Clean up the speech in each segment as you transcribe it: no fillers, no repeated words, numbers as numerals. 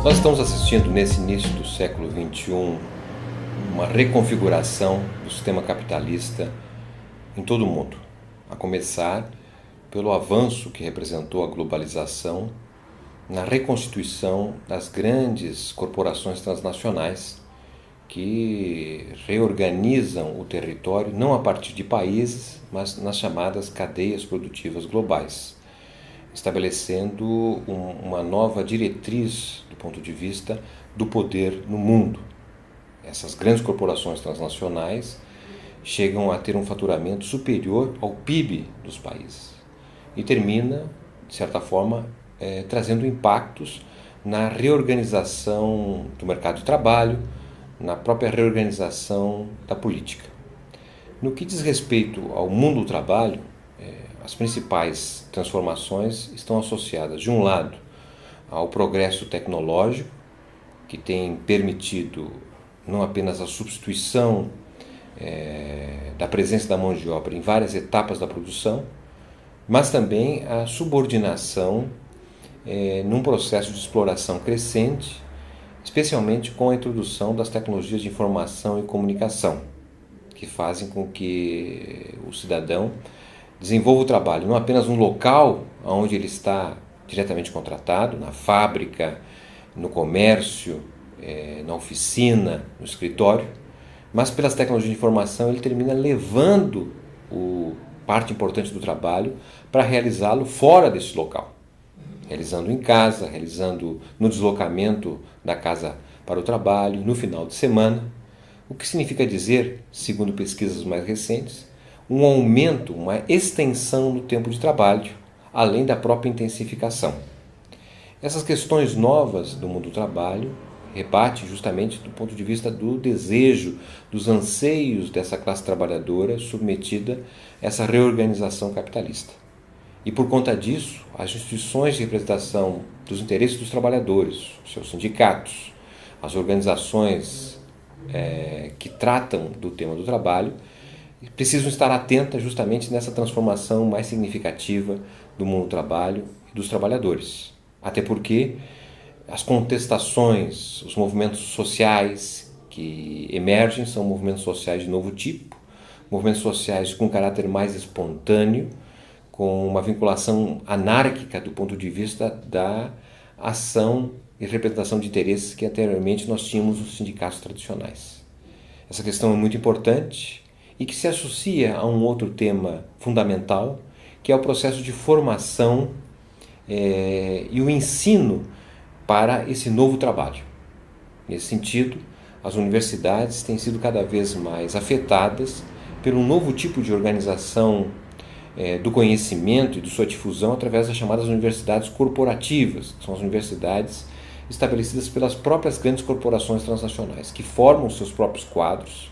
Nós estamos assistindo nesse início do século XXI uma reconfiguração do sistema capitalista em todo o mundo, a começar pelo avanço que representou a globalização na reconstituição das grandes corporações transnacionais que reorganizam o território não a partir de países, mas nas chamadas cadeias produtivas globais, estabelecendo uma nova diretriz do ponto de vista do poder no mundo. Essas grandes corporações transnacionais chegam a ter um faturamento superior ao PIB dos países e termina, de certa forma, trazendo impactos na reorganização do mercado de trabalho, na própria reorganização da política. No que diz respeito ao mundo do trabalho, as principais transformações estão associadas, de um lado, ao progresso tecnológico, que tem permitido não apenas a substituição da presença da mão de obra em várias etapas da produção, mas também a subordinação num processo de exploração crescente, especialmente com a introdução das tecnologias de informação e comunicação, que fazem com que o cidadão desenvolva o trabalho não apenas no local onde ele está diretamente contratado, na fábrica, no comércio, na oficina, no escritório, mas pelas tecnologias de informação ele termina levando parte importante do trabalho para realizá-lo fora desse local, realizando em casa, realizando no deslocamento da casa para o trabalho, no final de semana, o que significa dizer, segundo pesquisas mais recentes, um aumento, uma extensão no tempo de trabalho, além da própria intensificação. Essas questões novas do mundo do trabalho rebatem justamente do ponto de vista do desejo, dos anseios dessa classe trabalhadora submetida a essa reorganização capitalista. E por conta disso, as instituições de representação dos interesses dos trabalhadores, os seus sindicatos, as organizações que tratam do tema do trabalho, precisam estar atentas justamente nessa transformação mais significativa do mundo do trabalho e dos trabalhadores. Até porque as contestações, os movimentos sociais que emergem são movimentos sociais de novo tipo, movimentos sociais com caráter mais espontâneo, com uma vinculação anárquica do ponto de vista da ação e representação de interesses que anteriormente nós tínhamos nos sindicatos tradicionais. Essa questão é muito importante e que se associa a um outro tema fundamental, que é o processo de formação e o ensino para esse novo trabalho. Nesse sentido, as universidades têm sido cada vez mais afetadas por um novo tipo de organização do conhecimento e de sua difusão através das chamadas universidades corporativas, que são as universidades estabelecidas pelas próprias grandes corporações transnacionais, que formam seus próprios quadros,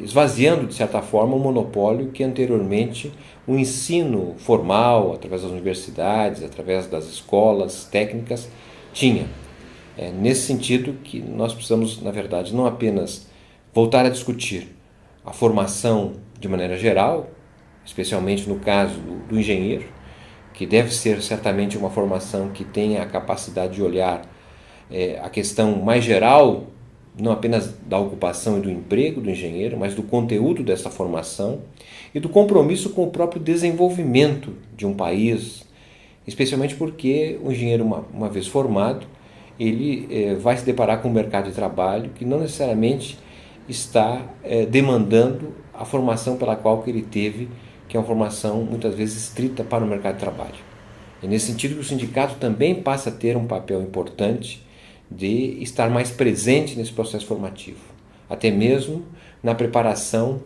esvaziando, de certa forma, o monopólio que anteriormente o ensino formal, através das universidades, através das escolas técnicas, tinha. Nesse sentido que nós precisamos, na verdade, não apenas voltar a discutir a formação de maneira geral, especialmente no caso do engenheiro, que deve ser certamente uma formação que tenha a capacidade de olhar a questão mais geral, não apenas da ocupação e do emprego do engenheiro, mas do conteúdo dessa formação e do compromisso com o próprio desenvolvimento de um país, especialmente porque o engenheiro, uma vez formado, ele vai se deparar com um mercado de trabalho que não necessariamente está demandando a formação pela qual que ele teve, que é uma formação muitas vezes estrita para o mercado de trabalho. É nesse sentido que o sindicato também passa a ter um papel importante de estar mais presente nesse processo formativo, até mesmo na preparação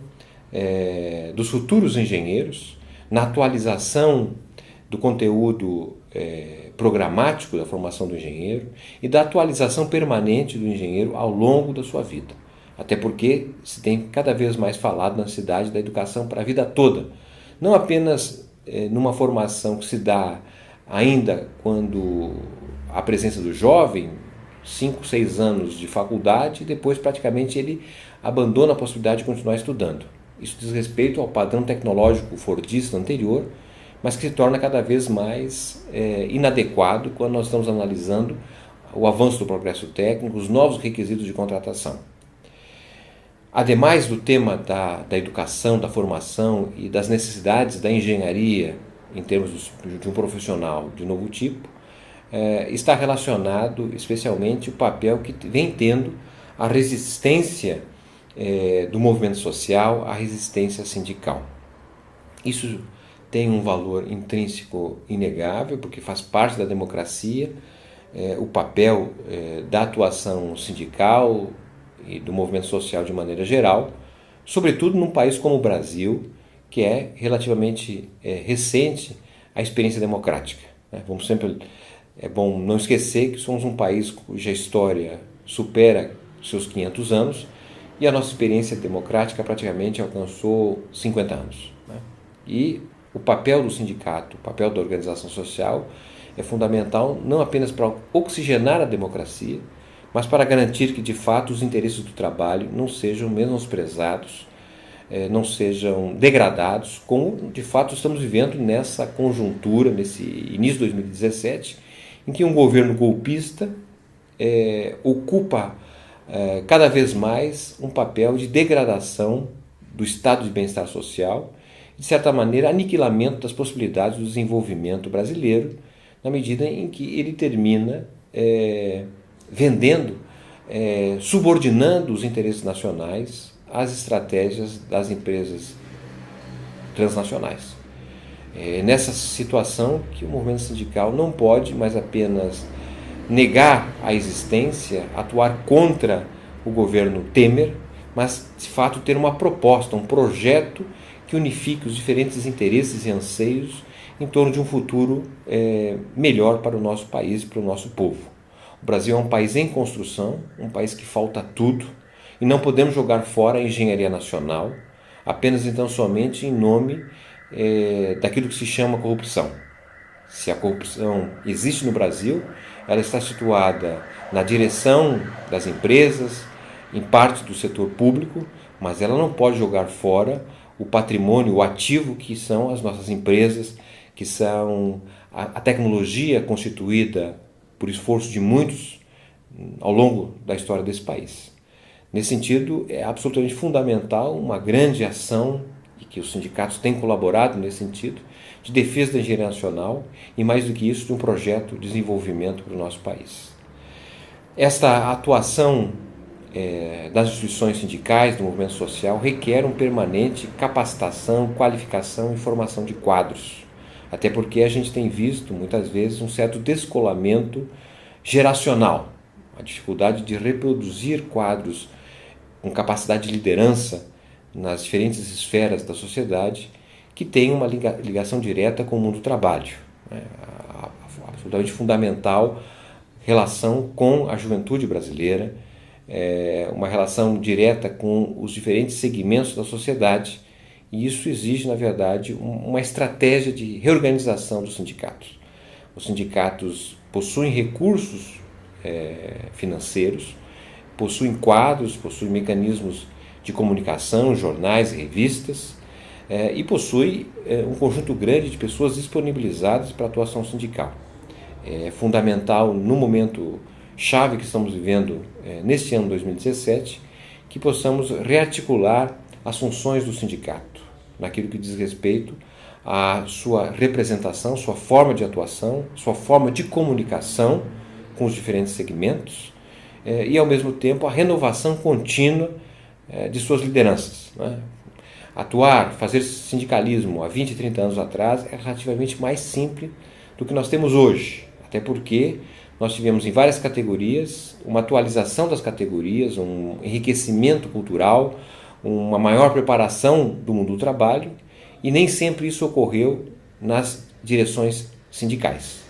dos futuros engenheiros, na atualização do conteúdo programático da formação do engenheiro e da atualização permanente do engenheiro ao longo da sua vida. Até porque se tem cada vez mais falado na necessidade da educação para a vida toda, não apenas numa formação que se dá ainda quando a presença do jovem, 5, 6 anos de faculdade, e depois praticamente ele abandona a possibilidade de continuar estudando. Isso diz respeito ao padrão tecnológico fordista anterior, mas que se torna cada vez mais inadequado quando nós estamos analisando o avanço do progresso técnico, os novos requisitos de contratação. Ademais do tema da educação, da formação e das necessidades da engenharia em termos de um profissional de novo tipo, está relacionado especialmente o papel que vem tendo a resistência do movimento social, a resistência sindical. Isso tem um valor intrínseco inegável, porque faz parte da democracia, o papel da atuação sindical e do movimento social de maneira geral, sobretudo num país como o Brasil, que é relativamente recente a experiência democrática. É bom não esquecer que somos um país cuja história supera seus 500 anos e a nossa experiência democrática praticamente alcançou 50 anos. E o papel do sindicato, o papel da organização social é fundamental não apenas para oxigenar a democracia, mas para garantir que de fato os interesses do trabalho não sejam menosprezados, não sejam degradados, como de fato estamos vivendo nessa conjuntura, nesse início de 2017, em que um governo golpista ocupa cada vez mais um papel de degradação do estado de bem-estar social, de certa maneira aniquilamento das possibilidades do desenvolvimento brasileiro, na medida em que ele termina vendendo, subordinando os interesses nacionais às estratégias das empresas transnacionais. Nessa situação que o movimento sindical não pode mais apenas negar a existência, atuar contra o governo Temer, mas de fato ter uma proposta, um projeto que unifique os diferentes interesses e anseios em torno de um futuro melhor para o nosso país e para o nosso povo. O Brasil é um país em construção, um país que falta tudo, e não podemos jogar fora a engenharia nacional, apenas então somente em nome daquilo que se chama corrupção. Se a corrupção existe no Brasil, ela está situada na direção das empresas, em parte do setor público, mas ela não pode jogar fora o patrimônio, o ativo que são as nossas empresas, que são a tecnologia constituída por esforço de muitos ao longo da história desse país. Nesse sentido, é absolutamente fundamental uma grande ação, e que os sindicatos têm colaborado nesse sentido, de defesa da engenharia nacional e, mais do que isso, de um projeto de desenvolvimento para o nosso país. Esta atuação das instituições sindicais, do movimento social, requer uma permanente capacitação, qualificação e formação de quadros. Até porque a gente tem visto, muitas vezes, um certo descolamento geracional, a dificuldade de reproduzir quadros com capacidade de liderança nas diferentes esferas da sociedade que tem uma ligação direta com o mundo do trabalho. Absolutamente fundamental relação com a juventude brasileira, uma relação direta com os diferentes segmentos da sociedade, e isso exige, na verdade, uma estratégia de reorganização dos sindicatos. Os sindicatos possuem recursos financeiros, possuem quadros, possuem mecanismos de comunicação, jornais, revistas, e possui um conjunto grande de pessoas disponibilizadas para a atuação sindical. É fundamental, no momento chave que estamos vivendo neste ano 2017, que possamos rearticular as funções do sindicato, naquilo que diz respeito à sua representação, sua forma de atuação, sua forma de comunicação com os diferentes segmentos e, ao mesmo tempo, a renovação contínua de suas lideranças. Atuar, fazer sindicalismo há 20, 30 anos atrás é relativamente mais simples do que nós temos hoje, até porque nós tivemos em várias categorias uma atualização das categorias, um enriquecimento cultural, uma maior preparação do mundo do trabalho, e nem sempre isso ocorreu nas direções sindicais.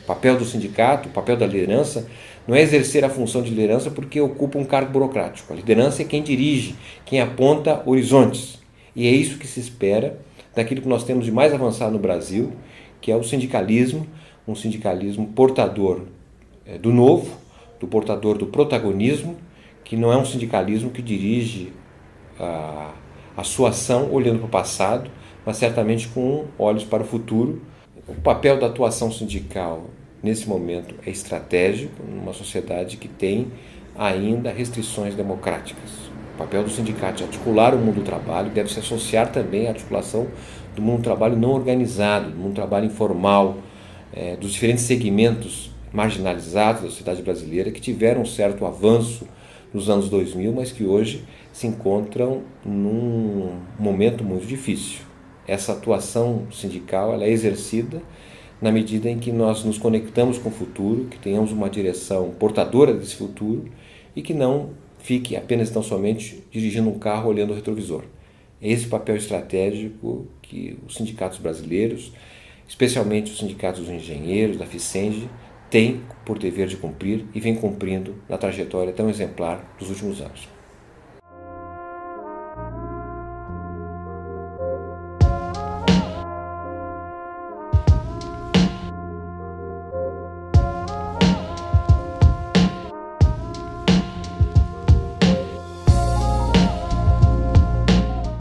O papel do sindicato, o papel da liderança, não é exercer a função de liderança porque ocupa um cargo burocrático. A liderança é quem dirige, quem aponta horizontes. E é isso que se espera daquilo que nós temos de mais avançado no Brasil, que é o sindicalismo, um sindicalismo portador do novo, do portador do protagonismo, que não é um sindicalismo que dirige a sua ação olhando para o passado, mas certamente com olhos para o futuro. O papel da atuação sindical nesse momento, é estratégico numa sociedade que tem ainda restrições democráticas. O papel do sindicato é articular o mundo do trabalho, deve se associar também à articulação do mundo do trabalho não organizado, do mundo do trabalho informal, dos diferentes segmentos marginalizados da sociedade brasileira que tiveram um certo avanço nos anos 2000, mas que hoje se encontram num momento muito difícil. Essa atuação sindical ela é exercida na medida em que nós nos conectamos com o futuro, que tenhamos uma direção portadora desse futuro e que não fique apenas tão somente dirigindo um carro olhando o retrovisor. É esse papel estratégico que os sindicatos brasileiros, especialmente os sindicatos dos engenheiros, da Ficenge, têm por dever de cumprir e vem cumprindo na trajetória tão exemplar dos últimos anos.